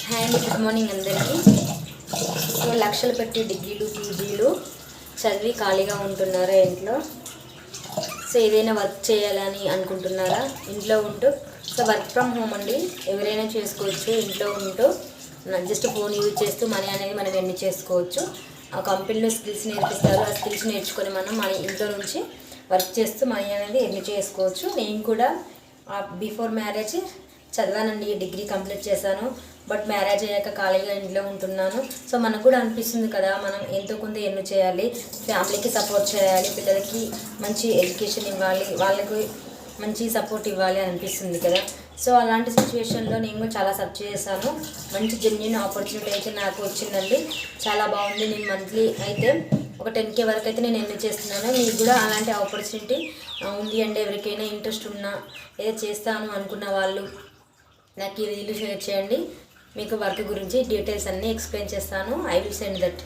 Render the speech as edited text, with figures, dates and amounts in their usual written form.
Hi అండి, good morning అందరికీ. So లక్షలు పెట్టి డిగ్రీలు పీజీలు చదివి ఖాళీగా ఉంటున్నారా ఇంట్లో? సో ఏదైనా వర్క్ చేయాలని అనుకుంటున్నారా ఇంట్లో ఉంటూ? సో వర్క్ ఫ్రమ్ హోమ్ అండి, ఎవరైనా చేసుకోవచ్చు ఇంట్లో ఉంటూ. జస్ట్ ఫోన్ యూజ్ చేస్తూ మనీ అనేది మనం ఎర్న్ చేసుకోవచ్చు. ఆ కంపెనీలో స్కిల్స్ నేర్పిస్తారు, ఆ స్కిల్స్ నేర్చుకొని మనం మన ఇంట్లో నుంచి వర్క్ చేస్తూ మనీ అనేది ఎర్న్ చేసుకోవచ్చు. నేను కూడా బిఫోర్ మ్యారేజ్ చదివానండి, డిగ్రీ కంప్లీట్ చేశాను. బట్ మ్యారేజ్ అయ్యాక ఖాళీగా ఇంట్లో ఉంటున్నాను. సో మనకు కూడా అనిపిస్తుంది కదా, మనం ఎంతో కొంత ఎర్న్ చేయాలి, ఫ్యామిలీకి సపోర్ట్ చేయాలి, పిల్లలకి మంచి ఎడ్యుకేషన్ ఇవ్వాలి, వాళ్ళకి మంచి సపోర్ట్ ఇవ్వాలి అని అనిపిస్తుంది కదా. సో అలాంటి సిచ్యువేషన్లో నేను కూడా చాలా సర్చ్ చేశాను. మంచి జెన్యూన్ ఆపర్చునిటీ అయితే నాకు వచ్చిందండి, చాలా బాగుంది. నేను మంత్లీ అయితే ఒక 10K వరకు అయితే నేను ఎర్న్ చేస్తున్నాను. మీకు కూడా అలాంటి ఆపర్చునిటీ ఉంది అంటే ఎవరికైనా ఇంట్రెస్ట్ ఉన్నా ఏదో చేస్తాను అనుకున్న వాళ్ళు నాకు ఈ రీల్ షేర్ చేయండి. మీకు వర్క్ గురించి డీటెయిల్స్ అన్నీ ఎక్స్ప్లెయిన్ చేస్తాను. I will send that.